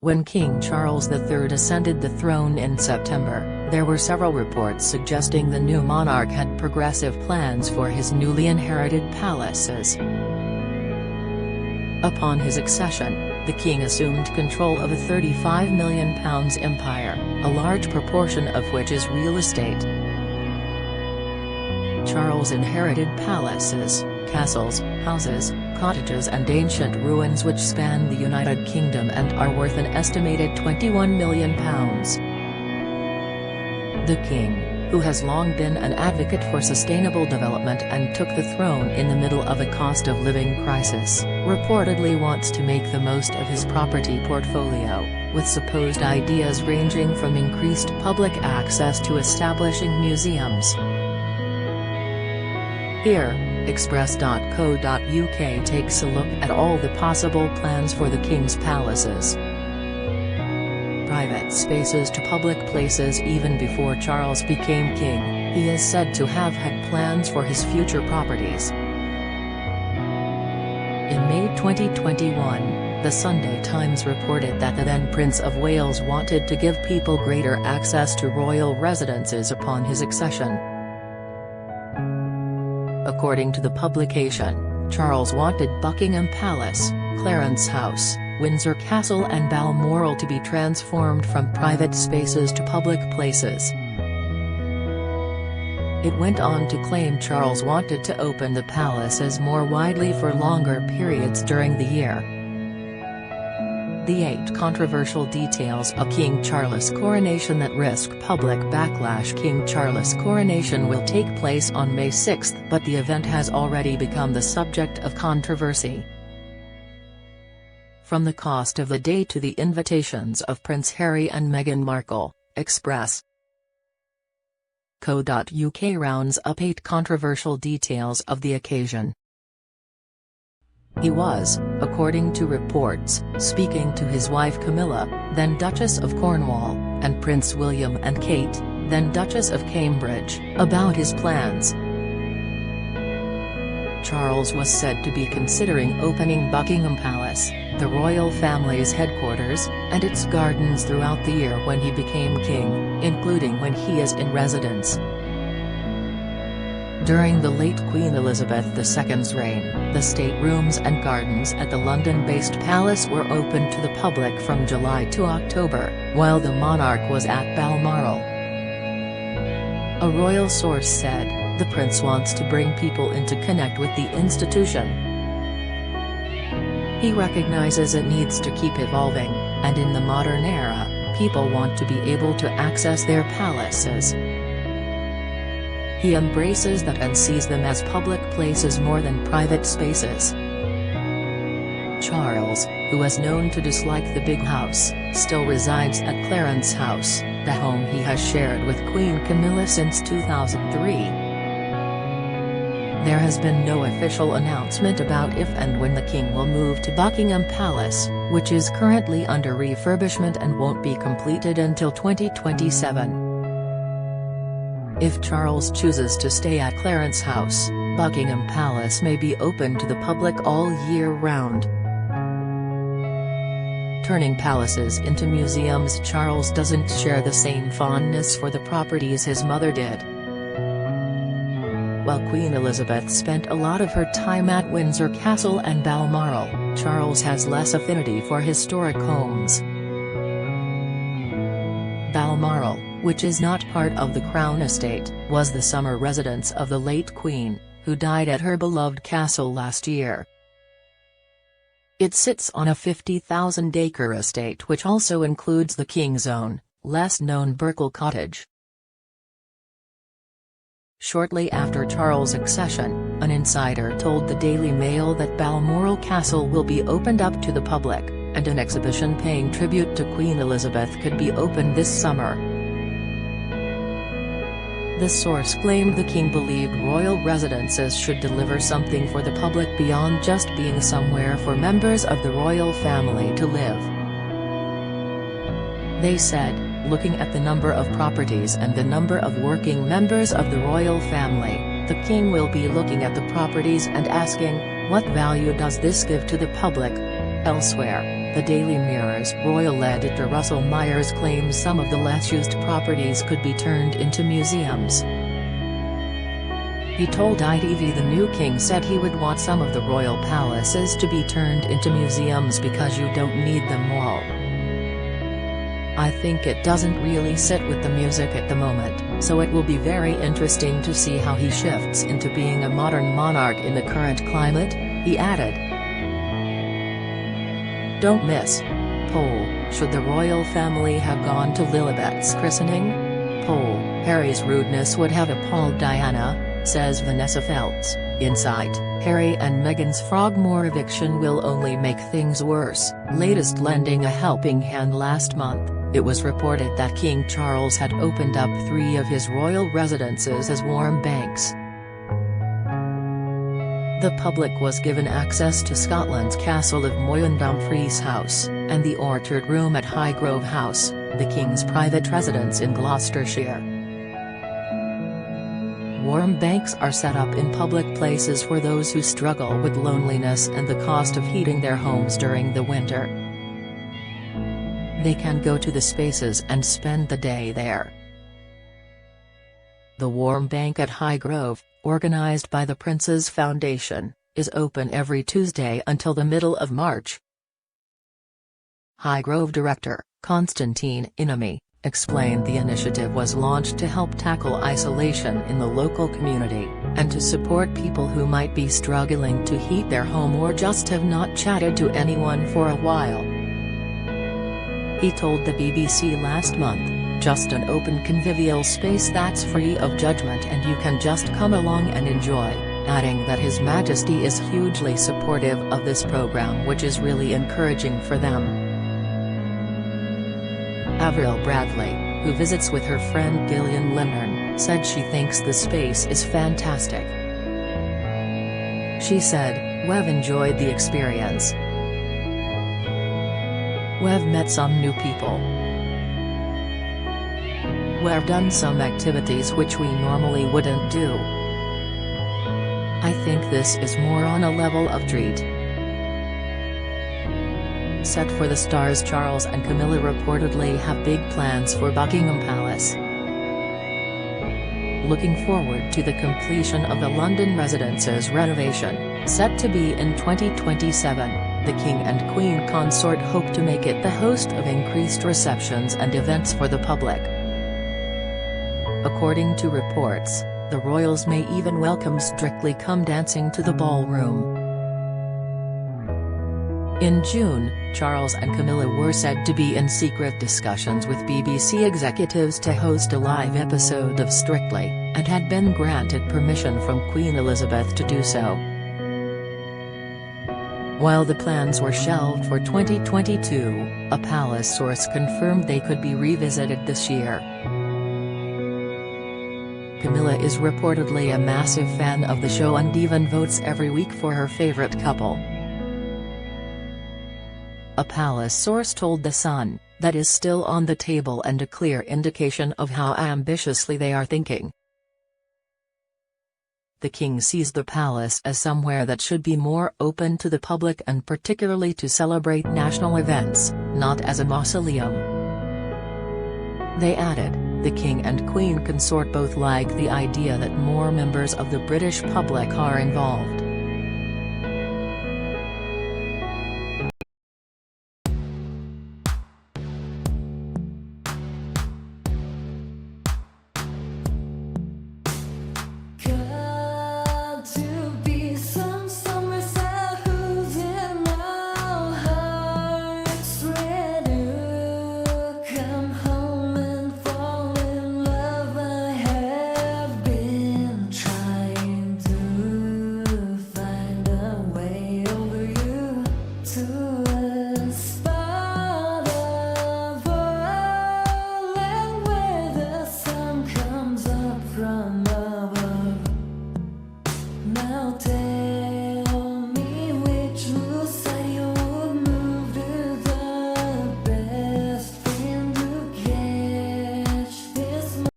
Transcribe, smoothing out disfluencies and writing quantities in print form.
When King Charles III ascended the throne in September, there were several reports suggesting the new monarch had progressive plans for his newly inherited palaces. Upon his accession, the king assumed control of a £35 million empire, a large proportion of which is real estate. Charles inherited palaces, castles, houses, cottages and ancient ruins which span the United Kingdom and are worth an estimated £21 million. The king, who has long been an advocate for sustainable development and took the throne in the middle of a cost-of-living crisis, reportedly wants to make the most of his property portfolio, with supposed ideas ranging from increased public access to establishing museums. Here, Express.co.uk takes a look at all the possible plans for the king's palaces. Private spaces to public places. Even before Charles became king, he is said to have had plans for his future properties. In May 2021, the Sunday Times reported that the then Prince of Wales wanted to give people greater access to royal residences upon his accession. According to the publication, Charles wanted Buckingham Palace, Clarence House, Windsor Castle and Balmoral to be transformed from private spaces to public places. It went on to claim Charles wanted to open the palaces more widely for longer periods during the year. The 8 controversial details of King Charles' coronation that risk public backlash. King Charles' coronation will take place on May 6, but the event has already become the subject of controversy. From the cost of the day to the invitations of Prince Harry and Meghan Markle, Express.co.uk rounds up 8 controversial details of the occasion. He was, according to reports, speaking to his wife Camilla, then Duchess of Cornwall, and Prince William and Kate, then Duchess of Cambridge, about his plans. Charles was said to be considering opening Buckingham Palace, the royal family's headquarters, and its gardens throughout the year when he became king, including when he is in residence. During the late Queen Elizabeth II's reign, the staterooms and gardens at the London-based palace were open to the public from July to October, while the monarch was at Balmoral. A royal source said, "The prince wants to bring people in to connect with the institution. He recognizes it needs to keep evolving, and in the modern era, people want to be able to access their palaces. He embraces that and sees them as public places more than private spaces." Charles, who is known to dislike the big house, still resides at Clarence House, the home he has shared with Queen Camilla since 2003. There has been no official announcement about if and when the king will move to Buckingham Palace, which is currently under refurbishment and won't be completed until 2027. If Charles chooses to stay at Clarence House, Buckingham Palace may be open to the public all year round. Turning palaces into museums. Charles doesn't share the same fondness for the properties his mother did. While Queen Elizabeth spent a lot of her time at Windsor Castle and Balmoral, Charles has less affinity for historic homes. Balmoral, which is not part of the Crown estate, was the summer residence of the late Queen, who died at her beloved castle last year. It sits on a 50,000-acre estate which also includes the King's Own, less-known Berkeley Cottage. Shortly after Charles' accession, an insider told the Daily Mail that Balmoral Castle will be opened up to the public, and an exhibition paying tribute to Queen Elizabeth could be opened this summer. The source claimed the king believed royal residences should deliver something for the public beyond just being somewhere for members of the royal family to live. They said, looking at the number of properties and the number of working members of the royal family, the king will be looking at the properties and asking, what value does this give to the public? Elsewhere, The Daily Mirror's royal editor Russell Myers claims some of the less-used properties could be turned into museums. He told ITV the new king said he would want some of the royal palaces to be turned into museums because you don't need them all. I think it doesn't really sit with the music at the moment, so it will be very interesting to see how he shifts into being a modern monarch in the current climate, he added. Don't miss. Poll, should the royal family have gone to Lilibet's christening? Poll, Harry's rudeness would have appalled Diana, says Vanessa Feltz. Insight, Harry and Meghan's Frogmore eviction will only make things worse. Latest lending a helping hand last month. It was reported that King Charles had opened up 3 of his royal residences as warm banks. The public was given access to Scotland's Castle of Moy and Dumfries House, and the Orchard Room at Highgrove House, the King's private residence in Gloucestershire. Warm banks are set up in public places for those who struggle with loneliness and the cost of heating their homes during the winter. They can go to the spaces and spend the day there. The Warm Bank at Highgrove, organised by the Prince's Foundation, is open every Tuesday until the middle of March. Highgrove director, Constantine Inami, explained the initiative was launched to help tackle isolation in the local community, and to support people who might be struggling to heat their home or just have not chatted to anyone for a while. He told the BBC last month, just an open convivial space that's free of judgment and you can just come along and enjoy, adding that His Majesty is hugely supportive of this program, which is really encouraging for them. Avril Bradley, who visits with her friend Gillian Limnern, said she thinks the space is fantastic. She said, "We've enjoyed the experience. We've met some new people. We've done some activities which we normally wouldn't do. I think this is more on a level of treat." Set for the stars, Charles and Camilla reportedly have big plans for Buckingham Palace. Looking forward to the completion of the London residence's renovation, set to be in 2027, the King and Queen consort hope to make it the host of increased receptions and events for the public. According to reports, the royals may even welcome Strictly Come Dancing to the ballroom. In June, Charles and Camilla were said to be in secret discussions with BBC executives to host a live episode of Strictly, and had been granted permission from Queen Elizabeth to do so. While the plans were shelved for 2022, a palace source confirmed they could be revisited this year. Camilla is reportedly a massive fan of the show and even votes every week for her favorite couple. A palace source told The Sun, "That is still on the table and a clear indication of how ambitiously they are thinking." The king sees the palace as somewhere that should be more open to the public and particularly to celebrate national events, not as a mausoleum. They added, the king and queen consort both like the idea that more members of the British public are involved. From